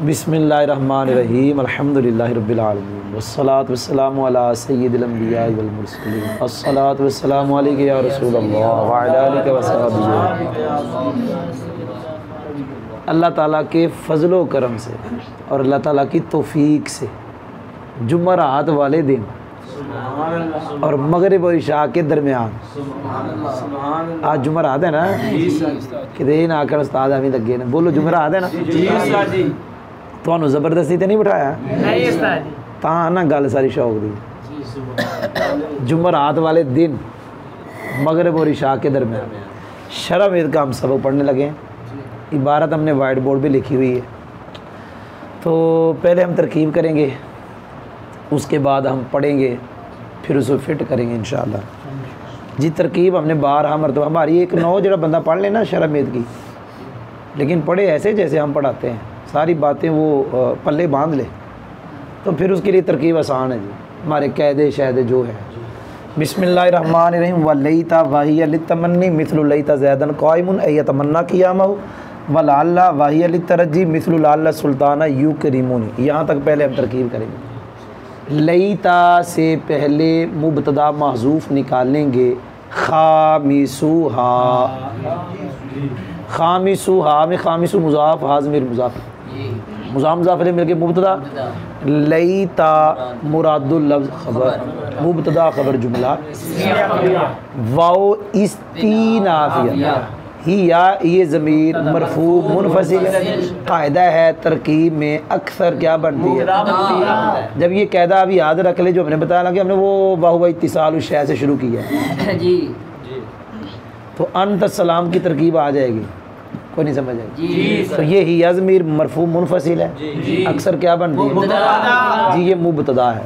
बिस्मिल्लाहिर्रहमानिर्रहीम अल्हम्दुलिल्लाहि रब्बिल आलमीन वस्सलातु वस्सलामु अला सय्यिदिल अंबिया वल मुरसलीन अस्सलातु वस्सलामु अलैका या रसूलल्लाह व अला आलिका व सहबिही। अल्लाह ताला के फ़ज़ल व करम से और अल्लाह ताला की तौफ़ीक से जुमरात वाले दिन और मगरिब और इशा के दरमियान, आज जुमरात है ना, कि ना आकर उस्ताद हमें लगे ने बोलो जुमरात है ना, तो ज़बरदस्ती तो नहीं बिठाया ता ना गल सारी शौक दी। जुमरात वाले दिन मगरिब और इशा के दरमियान शरमेद का हम सबक पढ़ने लगे हैं। इबारत हमने वाइट बोर्ड पे लिखी हुई है, तो पहले हम तरकीब करेंगे, उसके बाद हम पढ़ेंगे, फिर उसको फिट करेंगे इंशाअल्लाह जी। तरकीब हमने 12 मरतबा, हमारी एक नौ जो बंदा पढ़ लेना शरमेद की, लेकिन पढ़े ऐसे जैसे हम पढ़ाते हैं, सारी बातें वो पल्ले बांध ले, तो फिर उसके लिए तरकीब आसान है जी। हमारे कायदे शायदे जो है, बिस्मिल्लाहिर्रहमानिर्रहीम वलैता वाहिया लितमन्नी मिस्लु लैता ज़ैदन क़ाइमुन अयतमन्ना क़ियामहु वलअल्ला वाहिया लितरज्जी मिस्लु लअल्ला सुल्ताना युकरिमुनी। यहाँ तक पहले हम तरकीब करेंगे। लैता से पहले मुब्तदा महज़ूफ़ निकालेंगे, खामिसूहा, खामिसूहा में खामिसु मुज़ाफ़ हाज़मिर मुज़ाफ़ मुज़ाफ़ मिलके मुब्तदा, लैता मुरादुल लफ्ज़ खबर, मुब्तदा खबर जुमला, वाओ इस्तीनाफिया ही या ये ज़मीर मरफू मुनफसिल। कायदा है तरकीब में अक्सर क्या बनती है, जब ये कायदा अभी याद रख ले जो हमने बताया कि हमने वो वाहुवा इत्तिसाल शय से शुरू किया है जी, तो अंत सलाम की तरकीब आ जाएगी, कोई नहीं समझ आएगी। तो ये ही या ज़मीर मरफू मुनफसिल है, अक्सर क्या बनती है जी, ये मुब्तदा है।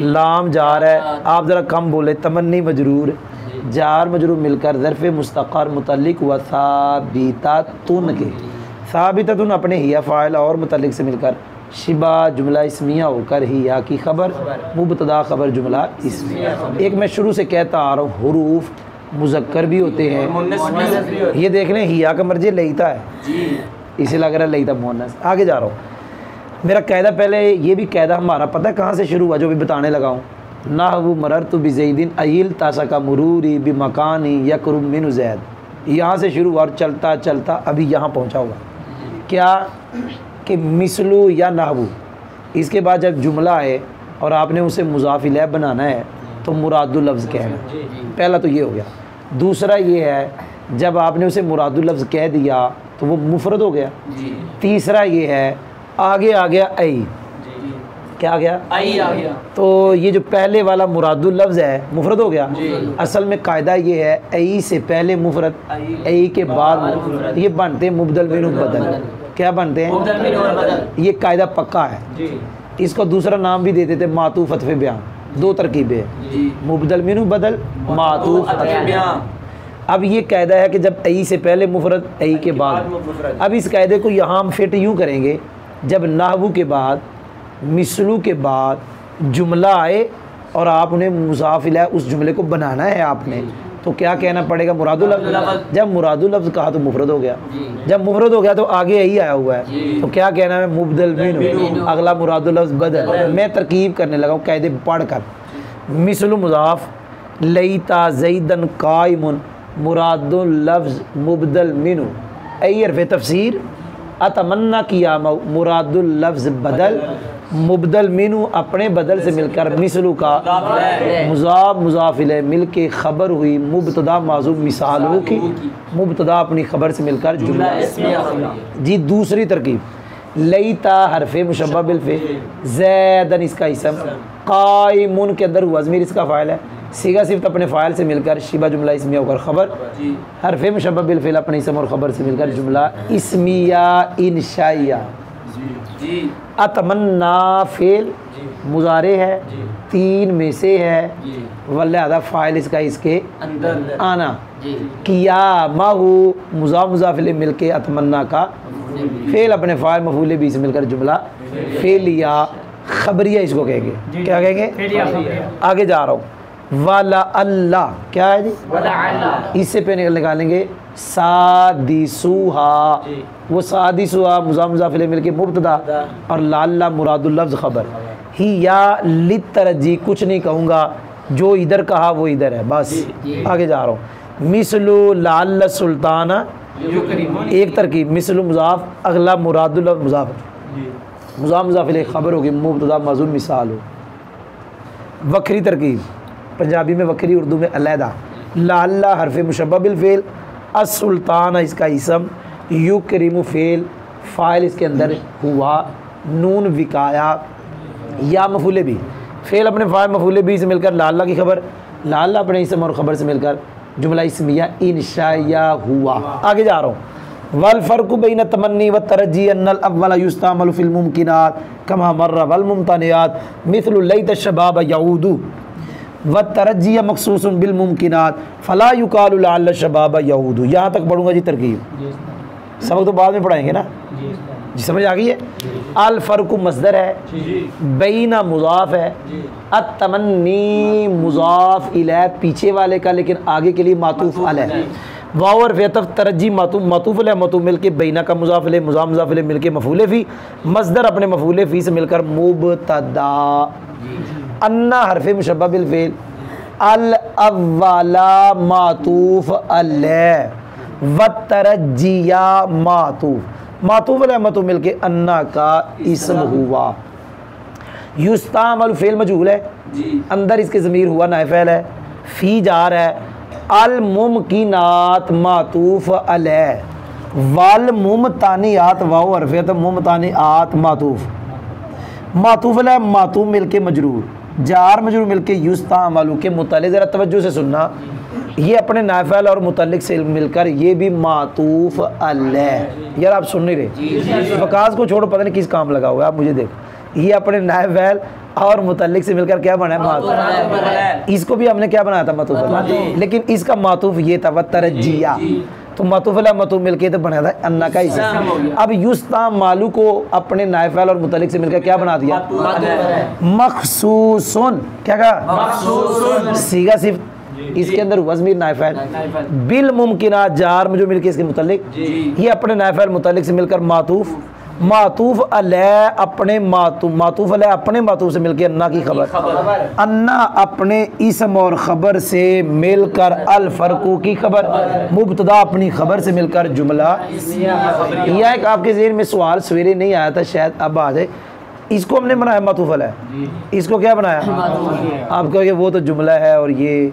लाम जार है, आप ज़रा कम बोले, तमन्नी मजरूर, जार मजरूर मिलकर ज़र्फ़ मुस्तक़र मुतल्लिक़ व साबिततुन के, साबिततुन अपने हिया फ़ाइल और मुतल्लिक़ से मिलकर शिबा जुमला इस्मिया होकर हिया की खबर, मुब्तदा खबर जुमला इस्मिया। एक मैं शुरू से कहता आ रहा हूँ, हुरूफ मुज़क्कर भी होते हैं, ये देख लें हिया का मर्जी लैता है, इसे लग रहा है लैता मुअन्नस। आगे जा रहा हूँ, मेरा कायदा पहले ये भी कायदा हमारा पता है कहाँ से शुरू हुआ, जो भी बताने लगा हूँ। नाहवु मररतु बिज़ैदिन अयिल तासा का मुरूरी बिमकानी यकरुम मिन ज़ैद, यहाँ से शुरू हुआ और चलता चलता अभी यहाँ पहुँचा हुआ। क्या कि मिसलू या नाहवु, इसके बाद जब जुमला है और आपने उसे मुज़ाफ़ इलैह बनाना है तो मुरादुल लफ्ज़ कहना, पहला तो ये हो गया। दूसरा ये है जब आपने उसे मुरादुल लफ्ज़ कह दिया तो वो मुफरद हो गया। तीसरा ये है आगे आ गया आई, क्या आ गया आई आ गया, तो ये जो पहले वाला मुरादुल लफ्ज़ है मुफरद हो गया। असल में कायदा ये है आई से पहले मुफरद, आई के बाद ये बनते हैं मुबदल मिन्हु बदल। क्या बनते हैं, ये कायदा पक्का है। इसको दूसरा नाम भी दे देते मातूफ़ अत्फ़े बयान, दो तरकीबें हैं, मुबदल मिन्हु बदल, मातूफ़ अत्फ़े बयान। अब ये कायदा है कि जब आई से पहले मुफरद, आई के बाद। अब इस कायदे को यहाँ हम फिट यूँ करेंगे, जब नाहवु के बाद मिसलू के बाद जुमला आए और आपने मुज़ाफ़ इलैह उस जुमले को बनाना है आपने, तो क्या कहना पड़ेगा, मुरादुल लफ्ज़। जब मुरादुल लफ्ज़ कहा तो मुफरद हो गया, जब मुफरद हो गया तो आगे यही आया हुआ है, तो क्या कहना है, मुबदल मिन्हु, अगला मुरादुल लफ्ज़ बदल। मैं तरकीब करने लगा हूँ कायदे पढ़ कर। मिसलु मुज़ाफ़, लैता ज़ैदन क़ाइमुन, मुरादुल लफ्ज़ मुबदल मिन्हु, अय हर्फ़ तफ़सीर, अतमन्ना क़ियामहु, मुरादुल लफ्ज़ बदल, मुबदल मिन्हु अपने बदल से मिलकर मिसलू का मुज़ाफ़ मुज़ाफ़ इलैह मिल के खबर हुई, मुब्तदा माज़ूफ़ मिसाल हो की, मुब्तदा अपनी खबर से मिलकर जुमला जी। दूसरी तरकीब, लैता हरफ़े मुशब्बह बिल फ़े, ज़ैदन इसका इसम, क़ाइमुन के अंदर हुआ ज़मीर इसका फ़ाइल है, सीगा सिफ़त अपने फ़ाइल से मिलकर शिबा जुमला इस्मिया होकर खबर, हरफ़े मुशब्बह बिल फ़ेल अपने इसम और ख़बर से मिलकर जुमला इस्मिया इंशाइया। अतमन्ना फ़ेल मुज़ारे है, तीन में से है, वल्लिहाज़ा फ़ाइल इसका इसके अंदर आना, क़ियामहु मुज़ाफ़ मुज़ाफ़ इलैह मिल के अतमन्ना का फ़ेल अपने फ़ाइल मफ़ूल भी से मिलकर जुमला फ़ेलिया खबरिया इसको कहेंगे, क्या कहेंगे। आगे जा रहा हूँ, वाला अल्लाह क्या है जी, इससे पे निकालेंगे सादिसुहा, वो सादिसुहा मुज़ाफ़ मुज़ाफ़ इलैह मिलके मुब्तदा और लाल्ला मुरादुल लफ्ज़ खबर। ही या लितरजी कुछ नहीं कहूँगा, जो इधर कहा वो इधर है, बस आगे जा रहा हूँ। मिसलु लाल्ला सुल्ताना एक तरकीब, मिसलु मुज़ाफ़ अगला मुरादुल लफ्ज़ मुज़ाफ़, मुज़ाफ़ मुज़ाफ़ इलैह खबर होगी, मुब्तदा मज़ून मिसाल हो। वक्री तरकीब, पंजाबी में वक्री, उर्दू में अलहदा। लाल्ला हरफ मुशब्बह बिल फ़ेल, अस्सुल्तान इसका इसम, युकरिमु फ़ेल, फ़ाइल इसके अंदर हुआ, नून विकाया या मफूले भी, फ़ेल अपने फ़ाइल मफूले भी से मिलकर लाल्ला की खबर, लाल्ला अपने इसम और ख़बर से मिलकर जुमला इस्मिया इंशाया हुआ। आगे जा रहा हूँ। वल फ़र्क़ु बैन तमन्नी व तरज्जी अन्नल अव्वल युस्तामलु फ़िल मुमकिनात कमा मर्रा वल मुमतनियात मिस्लु लैत शबाब यऊदु व तरज्जी मखसूसन बिल मुमकिनात फ़ला युक़ालु लअल्ल शबाब यऊदु। यहाँ तक पढ़ूँगा जी तरकीब, सबक तो बाद में पढ़ाएंगे ना जी, समझ आ गई है। अल फ़र्क़ु मस्दर है, बैना मुज़ाफ़ है, अत तमन्नी मुज़ाफ़ इलैह पीछे वाले का लेकिन आगे के लिए मातूफ़ अलैह, वाव और फ़ेतफ़ तरज्जी मातूफ़ अलैह मातूफ़ मिलके बैना का मुज़ाफ़ अलैह मुज़ाफ़ मुज़ाफ़ अलैह मिलके मफ़ूले फ़ी, मस्दर अपने मफ़ूले फ़ी से मिलकर मुब्तदा। अन्ना हरफ़ मुशब्बह बिल फ़ेल, अल अव्वला मातूफ़ अलैह व तरज्जिया मातूफ़ अलैह मातूफ़ मिलके अन्ना का इसम हुआ। युस्तामल फ़ेल मजहूल है, अंदर इसके ज़मीर हुआ नाइफ़ है, फ़ी जा रहा है, अल मुमकिनात मातूफ़ अलैह वल मुमतानियात वाव हरफ़ मुमतानियात मातूफ़ अलैह मातूफ़ मिलके मजरूर, जार मजरूर मिलके युस्तामलु के मुतालिक। ज़रा तवज्जो से सुनना, ये अपने नाफ़िल और मुतल्लिक से मिलकर ये भी मातूफ़ अलैह। यार आप सुन नहीं रहे, वकास को छोड़ो, पता नहीं किस काम लगा हुआ है, आप मुझे देखो, ये अपने नाफ़िल और मुतल्लिक से मिलकर क्या बना है, मातूफ़। इसको भी हमने क्या बनाया था, मातूफ़ अलैह, लेकिन इसका मातूफ़ ये था व तरज्जिया, तो मातूफ़ अलैह मातूफ़ मिलके तो बना था अन्ना का इसम। अब युस्तामलु को अपने नाफ़िल और मुतल्लिक से मिलकर क्या बना दिया, मखसूसन। क्या कहा, सीगा सिर्फ इसके अंदर हुआ ज़मीर नाइफ़िल, बिल मुमकिनात जार में जो मिलके इसके मुतल्लिक, ये अपने नाइफ़िल मुतल्लिक से मिलकर मातूफ़ अलैह अपने मातूफ़ अलैह अपने मातूफ़ से मिलकर अन्ना की खबर, अन्ना अपने इसम और ख़बर से मिलकर अल फ़र्क़ु की खबर, मुब्तदा अपनी खबर से मिलकर जुमला। यह एक आपके ज़हन में सवाल सवेरे नहीं आया था, शायद अब आ जाए। इसको हमने बनाया मातूफ़ अलैह, इसको क्या बनाया, आप कहोगे वो तो जुमला है और ये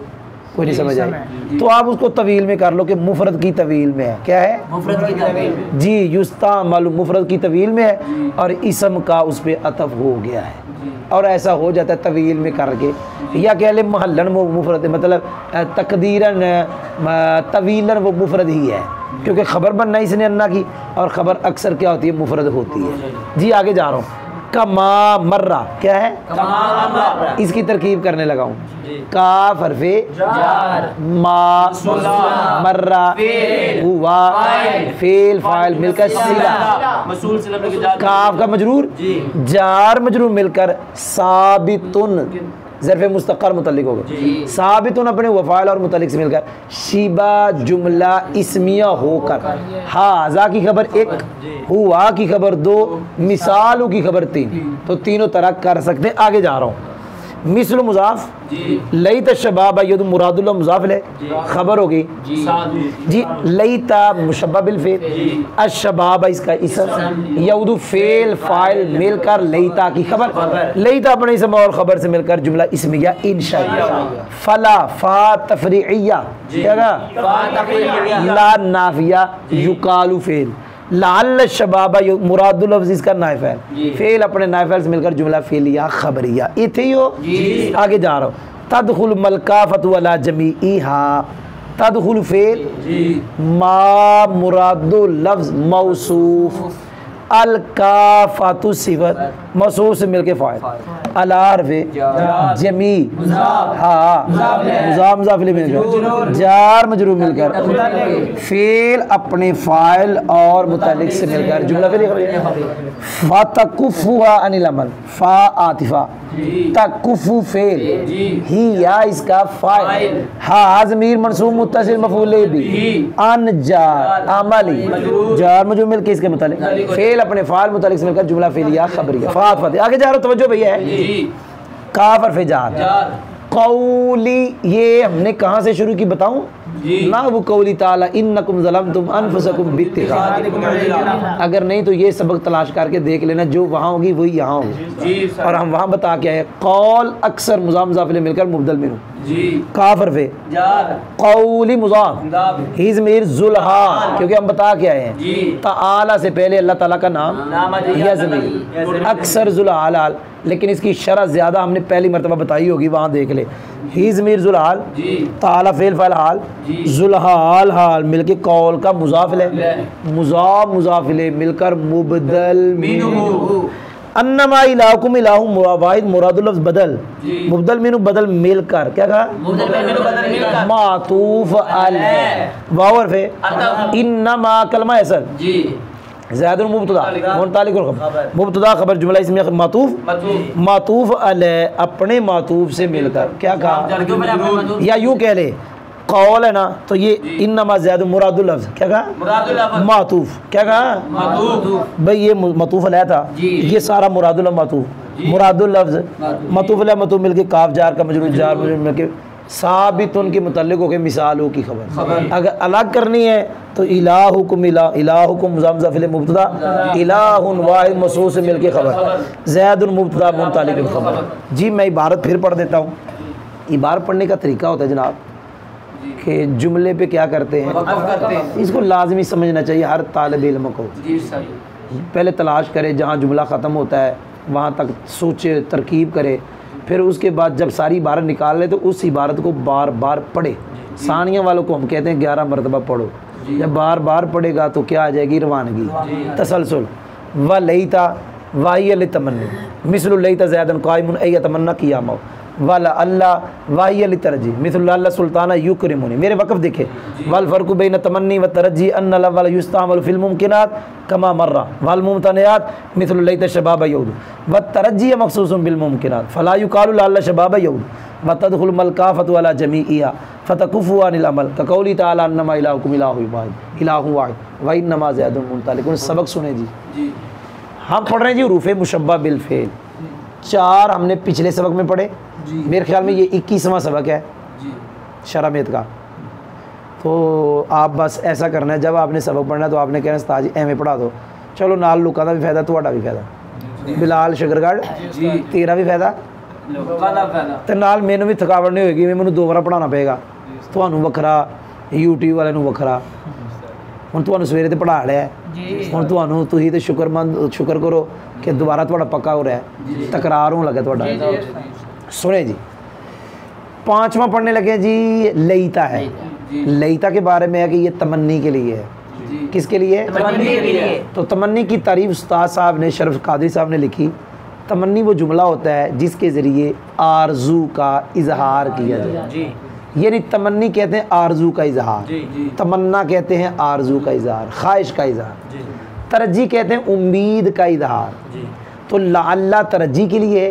कोई नहीं समझ आए, तो आप उसको तवील में कर लो कि मुफरद की तवील में है। क्या है, मुफरद की तवील जी, युस्तामलु मुफरद की तवील में है और इसम का उस पर अतफ हो गया है, और ऐसा हो जाता है तवील में करके, या कह ले महलन वो मुफरद, मतलब तकदीरन तवीलन वो मुफरद ही है, क्योंकि ख़बर बनना इसने अन्ना की, और ख़बर अक्सर क्या होती है, मुफरद होती है जी। आगे जा रहा हूँ। कमा मर्रा क्या है, कमा इसकी तरकीब करने लगा हूँ। काफ हरफे मा मर्रा हुआ फेल फाइल मिलकर सिला, काफ का मजरूर जार मजरूर मिलकर साबितुन ज़र्फ़ मुस्तक़र मुतल्लिक होगा, साबितुन अपने वफ़ाइल और मुतल्लिक से मिलकर शिबा जुमला इस्मिया होकर, हाज़ा की खबर एक, हुआ की खबर दो, मिसालू की खबर तीन, तो तीनों तरह कर सकते हैं। आगे जा रहा हूँ। मिस्ल मुज़ाफ़, लईत शबाब यद मुरादुल मुज़ाफ़ है, खबर होगी जी, लईता मुशब्बह बिल फ़ेल, अशबाब इसका इसम, यऊदु फ़ेल फ़ाइल मिलकर लईता की खबर, लईता अपने इसम और ख़बर से मिलकर जुमला इस्मिया इंशाइया। फ़ला फ़ा तफ़रीइया ला नाफ़िया युक़ालु फ़ेल, लाल शबाबा मुरादुल लफ्ज़ इसका नाइफ़ है, फ़ेल अपने नाइफ़ से मिलकर जुमला फ़ेलिया खबरिया। इथे ही हो, आगे जा रहा हूँ। तदखुल मलकाफ़तु अला जमीइहा, तदखुल फ़ेल मा मुरादुल लफ्ज़ मौसूफ़, अल काफ़तु सिफ़त मौसूफ़ से मिलके फ़ाइल, अला हरफ़े जमी हाँ मुज़ाफ़ मुज़ाफ़ इलैह मिलकर जार मजरूर मिलकर फ़ेल अपने फ़ाइल और मुतल्लिक़ से मिलकर जुमला फ़ेल फ़तकुफ़ुहा अनिल अमल, फ़ा आतिफ़ा तकुफु फेल, ही या इसका फाइल, हा ज़मीर मंसूब मुत्तसिल मफूल भी, अन जार अमली जार मजरूर मिल के इसके मुतालिक, फेल अपने फाल मुतालिक से मिलकर जुमला फेलिया खबरिया। फात फात आगे जा रहा हूं, तवज्जो भैया है। काफ और जार कौली, ये हमने कहाँ से शुरू की बताऊं ना, वो कौली ताला इन्नकुम ज़लमतुम अनफुसकुम बित्तिखाद, अगर नहीं तो ये सबक तलाश करके देख लेना, जो वहाँ होगी वही यहाँ होगी। और हम वहाँ बता के आए कौल अक्सर मुज़ाफ मुज़ाफ इलैह मिलकर मुबदल मिनहु, काफ और फे कौली मुज़ाफ ही ज़मीर ज़ुल्हा, क्योंकि हम बता के आए हैं ताला से पहले अल्लाह ताला का नाम या ज़मीर अक्सर ज़ुल्हाल, लेकिन इसकी शरह ज़्यादा हमने पहली मरतबा बताई होगी, वहाँ देख ले। ही ज़मीर ज़ुल्हाल, ताला फेल फ़ाइल हाल, ज़ुल्हाल हाल मिलके कौल का मुज़ाफ इलैह, मुज़ाफ मुज़ाफ इलैह मिलकर मुबदल मिनहु। अन्नमा इलाहुकुम इलाहुम वाहिद मुरादुल लफ्ज़ बदल, मुबदल मिनहु बदल मिलकर, क्या कहा, मातूफ अलैह वाव और फे, इन्नमा कलमा असर ज़ायदुन मुब्तदा मुतालिकुल खबर, मुब्तदा खबर जुमला इसमें मातूफ अलैह अपने मातूफ से मिलकर, क्या कहा, या यूँ कह ले कौल है ना, तो ये इन्नमा ज़ायदुन मुरादुल लफ्ज़, क्या कहा, मातूफ, क्या कहा भाई, ये मातूफ अलैह था, ये सारा मुरादुल मातूफ, मुरादुल लफ्ज़ मातूफ अलैह मातूफ मिलके काफ जार का मजरूर जार मजरूर मिलके साबित उनके मुतल्लिक़ हो के मिसालों की खबर। अगर अलग करनी है तो इलाहुकुम इलाहुकुम मुज़ाफ इलैह मुब्तदा, इलाहुन वाहिद मसऊर से मिलके खबर, ज़ैदुन मुब्तदा मुतालिक़ खबर। जी मैं इबारत फिर पढ़ देता हूँ। इबारत पढ़ने का तरीका होता है जनाब कि जुमले पे क्या करते हैं, इसको लाजमी समझना चाहिए हर तालिब इल्म को। पहले तलाश करे जहाँ जुमला ख़त्म होता है वहाँ तक सोचे, तरकीब करे, फिर उसके बाद जब सारी इबारत निकाल ले तो उस इबारत को बार बार पढ़े। सानिया वालों को हम कहते हैं 11 मरतबा पढ़ो, जब बार बार पढ़ेगा तो क्या आ जाएगी, रवानगी, तसलसल। व लईता वाहिय लितमन्नी मिस्लु लईता ज़ैदन कायमुन अय तमन्ना क़ियामा, वाला अल्लाह वाहिय लितरजी मिस्लु अल्लाह सुल्ताना युकरिमुनी। मेरे वक़्फ़ देखे, वल फ़र्क़ु बैन तमन्नी व तरज्जी अन्न अल युस्तामलु फ़िल मुमकिनात कमा मर्रा वल मुमतनियात मिस्लु लईता शबाब यऊद व तरज्जी मख़सूसुन बिल मुमकिनात फ़ला युक़ालु लअल्ला शबाब यऊद व तदख़ुलु मल काफ़तु अला जमीइहा फ़तकुफ़ु अनिल अमल कक़ौली तआला अन्नमा इलाहुकुम इलाहुन वाहिद व इन्नमा ज़ैदुन मुंतलिक़ुन। सबक सुने जी, हम पढ़ रहे हैं जी रूफ़े मुशब्बह बिल फ़ेल। 4 हमने पिछले सबक में पढ़े, मेरे ख्याल में ये 21वां सबक है शरामेत का। तो आप बस ऐसा करना है, जब आपने सबक पढ़ना है तो आपने कहना उस्ताद जी एवें पढ़ा दो, चलो नाल लोगों का भी फायदा, ਤੁਹਾਡਾ भी फायदा, बिलाल शकरगढ़ तेरा भी फायदा ਤੇ ਨਾਲ ਮੈਨੂੰ ਵੀ ਥਕਾਵਟ नहीं होगी, मैं 2 ਵਾਰ पढ़ाना पेगा, ਤੁਹਾਨੂੰ ਵੱਖਰਾ YouTube वाले ਨੂੰ ਵੱਖਰਾ। ਹੁਣ ਤੁਹਾਨੂੰ ਸਵੇਰੇ ਤੇ ਪੜ੍ਹਾ ਲਿਆ, ਹੁਣ ਤੁਹਾਨੂੰ ਤੁਸੀਂ ਤੇ ਸ਼ੁਕਰ करो कि दोबारा थोड़ा पक्का हो रहा है, तकरार होने लगा थोड़ा। सुने जी, 5वां पढ़ने लगे जी, लईता है। लईता के बारे में है कि ये तमन्नी के लिए है। किसके लिए? तमन्नी के लिए। तो तमन्नी की तारीफ उस्ताद साहब ने, शरफ कादरी साहब ने लिखी। तमन्नी वो जुमला होता है जिसके ज़रिए आरजू का इजहार किया जाए, यानी तमन्नी कहते हैं आरजू का इजहार, तमन्ना कहते हैं आरजू का इजहार, ख्वाहिश का इजहार, तरज्जी कहते हैं उम्मीद का इजहार। तो लअल्ला तरज्जी के लिए,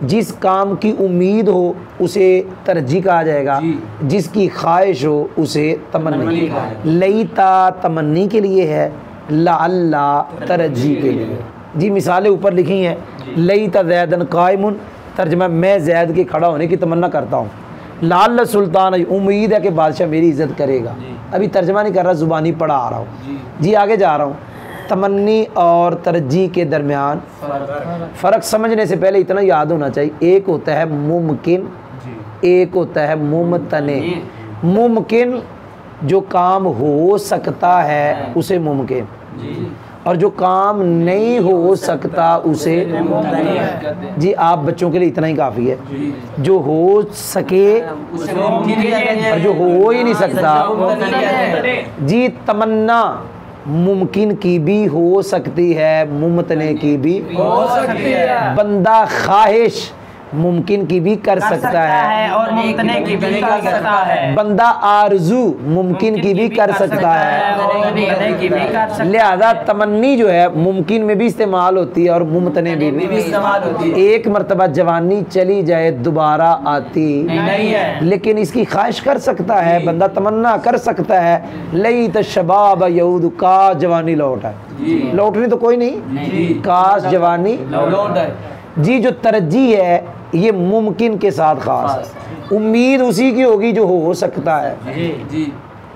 जिस काम की उम्मीद हो उसे तरज्जी कहा जाएगा, जिसकी ख्वाहिश हो उसे तमन्नी। लईता तमन्नी के लिए है, लअल्ला तरज्जी के लिए। जी मिसालें ऊपर लिखी हैं। लईता ज़ैदन कायमुन, तर्जमा मैं ज़ैद के खड़ा होने की तमन्ना करता हूँ। लाल सुल्तान, उम्मीद है कि बादशाह मेरी इज़्ज़त करेगा। अभी तर्जमा नहीं कर रहा, ज़ुबानी पढ़ा आ रहा हूँ जी। आगे जा रहा हूँ। तमन्नी और तरज्जी के दरमियान फ़र्क समझने से पहले इतना याद होना चाहिए, एक होता है मुमकिन, एक होता है मुमतने। मुमकिन जो काम हो सकता है उसे मुमकिन, और जो काम नहीं हो सकता उसे जी। आप बच्चों के लिए इतना ही काफ़ी है, जो हो सके और जो हो ही नहीं सकता जी। तमन्ना मुमकिन की भी हो सकती है, मुमतने की भी हो सकती है। बंदा ख्वाहिश मुमकिन की भी कर सकता है और मुमतने की भी कर सकता है। बंदा आरजू मुमकिन की भी कर सकता है। लिहाजा तमन्नी जो है मुमकिन में भी इस्तेमाल होती है और मुमतने भी इस्तेमाल होती है। एक मरतबा जवानी चली जाए दोबारा आती नहीं है, लेकिन इसकी ख्वाहिश कर सकता है, बंदा तमन्ना कर सकता है लई तशबाब यऊद, का जवानी लौट है, लौटनी तो कोई नहीं, काश जवानी लौट है जी। जो तरजीह है ये मुमकिन के साथ खास है। उम्मीद उसी की होगी जो हो सकता है,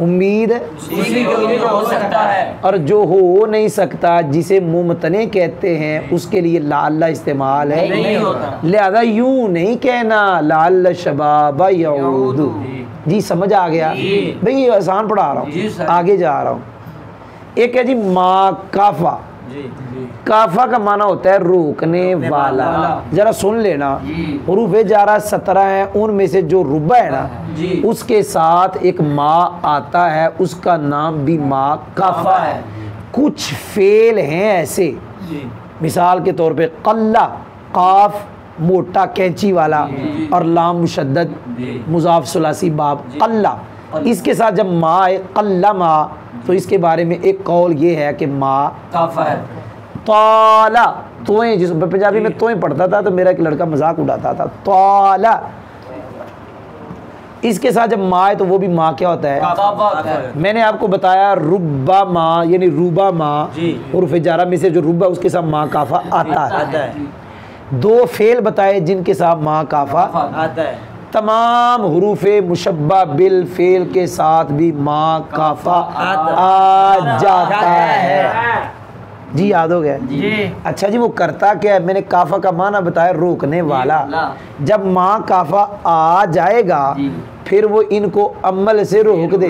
उम्मीद उसी की हो सकता है, और जो हो नहीं सकता जिसे मुमतने कहते हैं उसके लिए लाल इस्तेमाल है नहीं होता। लिहाजा यूं नहीं कहना लाल शबाब यऊद। जी समझ आ गया भाई, ये आसान पढ़ा रहा हूँ, आगे जा रहा हूँ। एक है जी मा काफा। काफा का माना होता है रोकने वाला। जरा सुन लेना, हरूफे जारा 17 है, उनमें से जो रुबा है ना उसके साथ एक माँ आता है, उसका नाम भी माँ काफा है। कुछ फेल हैं ऐसे, मिसाल के तौर पे कल्ला, काफ मोटा कैंची वाला और लाम मुशद्दद मुजाफ सुलासी बाब कल्ला, इसके साथ जब माँ है कल्ला माँ, तो इसके बारे में एक कौल ये है कि माँ काफा है। ताला, तोएं, जिस पंजाबी में तोएं पढ़ता था तो मेरा एक लड़का मजाक उड़ाता था, ताला, इसके साथ जब माँ है तो वो भी माँ क्या होता है। मैंने आपको बताया रुब्बा माँ यानी रूबा माँ, उर्फ जारा में से जो रुब्बा उसके साथ माँ काफा आता है। दो फेल बताए जिनके साथ माँ काफा आता है। तमाम हुरूफे मुशब्बा बिल फेल के साथ भी माँ काफा आ जाता है। जी याद हो गया जी। अच्छा जी वो करता क्या है, मैंने काफा का माना बताया रोकने वाला। जब माँ काफा आ जाएगा फिर वो इनको अमल से रोक दे।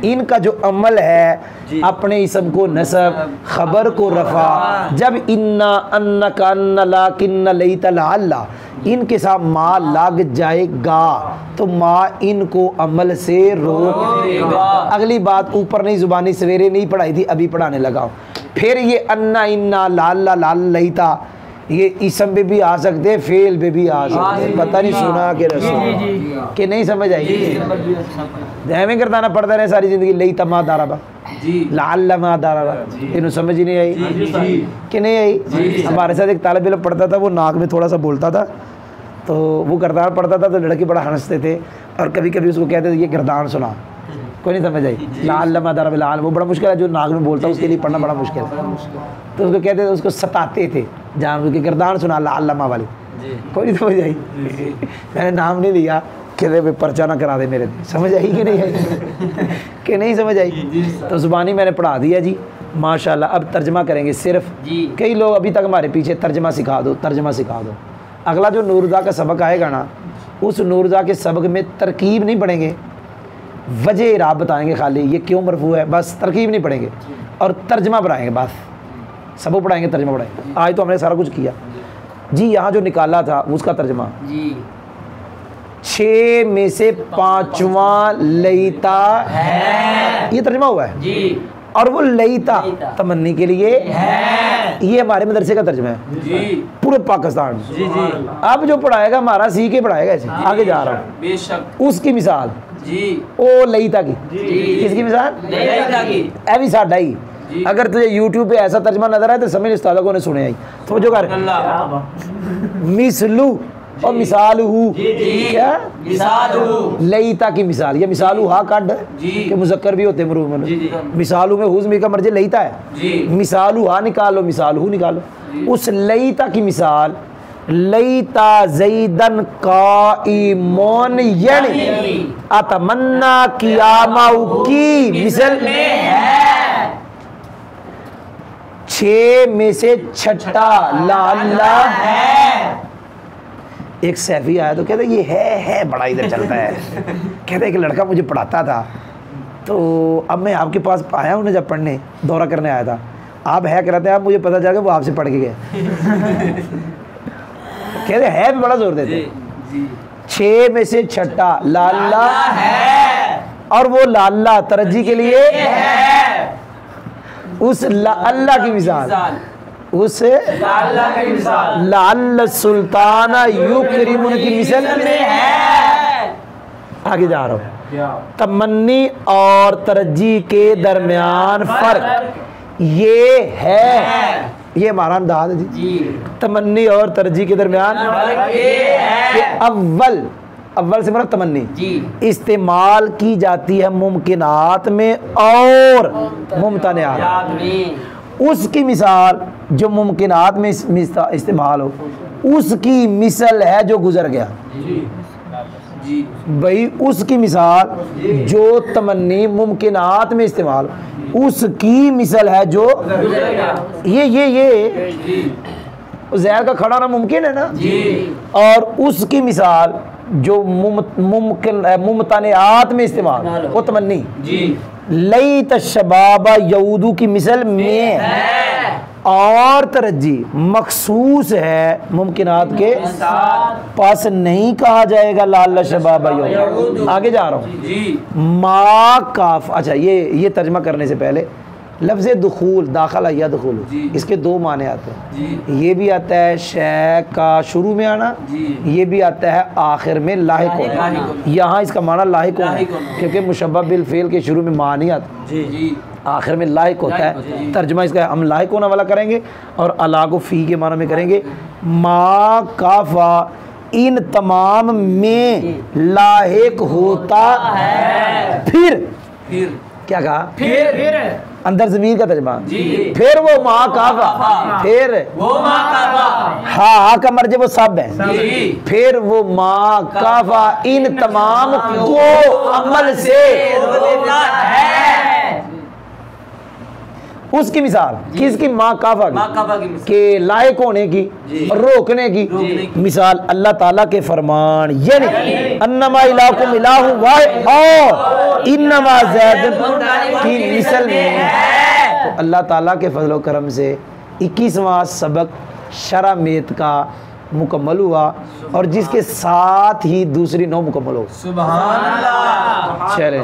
इनका जो अमल है अपने इसम को नसब, खबर को रफा, जब इन्ना अन्ना का अन्ना ला किन्ना लईता लाल्ला इनके साथ माँ लग जाएगा तो माँ इनको अमल से रोक देगा। अगली बात ऊपर नहीं, जुबानी सवेरे नहीं पढ़ाई थी, अभी पढ़ाने लगा। फिर ये अन्ना इन्ना लाल्ला लाल लईता ये इसम पे भी आ सकते हैं, फेल पे भी आ सकते हैं। पता नहीं सुना के रसूल कि नहीं समझ आई। हमें करताना पढ़ते रहे सारी जिंदगी लईता माँ दाराबा लाल्ला माँ दाराबा, इन्हें समझ ही नहीं आई कि नहीं आई। हमारे साथ एक तालिब इल्म पढ़ता था, वो नाक में थोड़ा सा बोलता था, तो वो करतान पढ़ता था तो लड़के बड़ा हंसते थे और कभी कभी उसको कहते थे ये गिरदान सुना, कोई नहीं समझ आई। लाल मादारा लाल वो बड़ा मुश्किल है, जो नाक में बोलता है उसके लिए पढ़ना बड़ा मुश्किल है, तो उसको कहते थे, उसको सताते थे जान के गिरदान सुना लाल लम्मा वाली, कोई नहीं समझ आई। मैंने नाम नहीं लिया कि पर्चा ना करा दे मेरे, समझ आई कि नहीं आई कि नहीं समझ आई। तो ज़ुबानी मैंने पढ़ा दिया जी माशाल्लाह। अब तर्जमा करेंगे सिर्फ। कई लोग अभी तक हमारे पीछे तर्जमा सिखा दो, तर्जमा सिखा दो। अगला जो नूरदा का सबक आएगा ना, उस नूरदा के सबक में तरकीब नहीं पढ़ेंगे, वजह इराब बताएंगे खाली ये क्यों मरफू है, बस तरकीब नहीं पढ़ेंगे और तर्जमा पढ़ाएंगे, बस सबको पढ़ाएंगे, तर्जमा पढ़ाएंगे। आज तो हमने सारा कुछ किया जी। यहाँ जो निकाला था उसका तर्जमा 6 में से 5वां लईता है, ये तर्जमा हुआ है जी। और वो लईता तमन्नी के लिए है, ये हमारे मदरसे का तर्जमा है जी, पूरे पाकिस्तान जी। अब जो पढ़ाएगा हमारा सी के पढ़ाएगा ऐसे, आगे जा रहा हूँ बेशक। उसकी मिसाल जी ओ लईता की, किसकी मिसाल लईता की, ऐ भी साडा ही। अगर तुझे YouTube पे ऐसा तर्जमा नजर आए तो समझ उस्तादों ने सुने आई, तो जो कर मिसलू और मिसाल हु, क्या लईता की मिसाल, ये मिसाल हा कड के मुजक्कर भी होते मरूम, मिसालू में हुज़्मी का मर्जे लईता है, मिसाल हा निकालो, मिसाल हु निकालो। उस लईता की मिसाल लईता ज़ैदन काइमुन यानी अतमन्ना क़ियामहु की मिसल में है। 6 में से 6ठा लाला है। एक सैफी आया तो कहते ये है बड़ा इधर चलता है। कहते एक लड़का मुझे पढ़ाता था, तो अब मैं आपके पास आया हूँ ना, जब पढ़ने दौरा करने आया था, आप है कराते हैं, आप मुझे पता चल गया वो आपसे पढ़ के गए। कहते है भी बड़ा जोर देते। 6 में से 6ठा लाला है और वो लाला तरज्जी के लिए है। उस अल्लाह की मिसाल उस अल्लाह की मिसाल लाल सुल्ताना युकरिमुन की मिसल में है। आगे जा रहा हूँ। तमन्नी और तरज्जी के दरमियान फर्क ये है, ये हमारा अंदाज है जी। तमन्नी और तरज्जी के दरमियान कि अव्वल से मतलब तमन्नी इस्तेमाल की जाती है मुमकिनात में और मुमतनियात में। उसकी मिसाल जो मुमकिनात में इस्तेमाल हो, उसकी मिसल है जो गुजर गया। भाई उसकी मिसाल जो तमन्नी मुमकिनात में इस्तेमाल, उसकी मिसल है जो ये ज़हर का खड़ा ना मुमकिन है ना जी। और उसकी मिसाल जो मुमकिन मुमतनियात में इस्तेमाल, वो तमन्नी जी। लई तशबाबा यऊदू की मिसल में है और तरज्जी मखसूस है मुमकिनात के पास, नहीं कहा जाएगा लाल शबाबा यऊदू। आगे जा रहा हूँ। मा काफ, अच्छा ये तर्जमा करने से पहले लफ्ज़ दुखूल, दाखला या दुखूल, इसके दो माने आते हैं। ये भी आता है शै का शुरू में आना, ये भी आता है आखिर में लाहिक होना। यहाँ इसका माना लाहिक होना, क्योंकि मुशब्बह बिल फेल के शुरू में मा नहीं आता, आखिर में लाहिक होता है। तर्जमा इसका हम लाहिक होने वाला करेंगे और अला को फ़ी के माना में करेंगे। मा काफा इन तमाम में लाहिक होता है। फिर क्या कहा? फिर अंदर ज़मीर का तर्जमा, फिर वो माँ काफा, फिर वो माँ काफा, हाँ का मर्जे वो सब है। फिर वो माँ काफा इन तमाम को अमल से है। उसकी मिसाल किसकी? माँ काफा की के लायक होने की और रोकने की मिसाल अल्लाह ताला के फरमान, यानी अन्नमा इलाकुम इलाहु वाहिद और इन्नमा ज़ैदुन की मिसल में है। तो अल्लाह ताला के फजल व करम से 21वां सबक शरा मेत का मुकम्मल हुआ और जिसके साथ ही दूसरी 9 मुकम्मल हो। सुभान अल्लाह। चलें।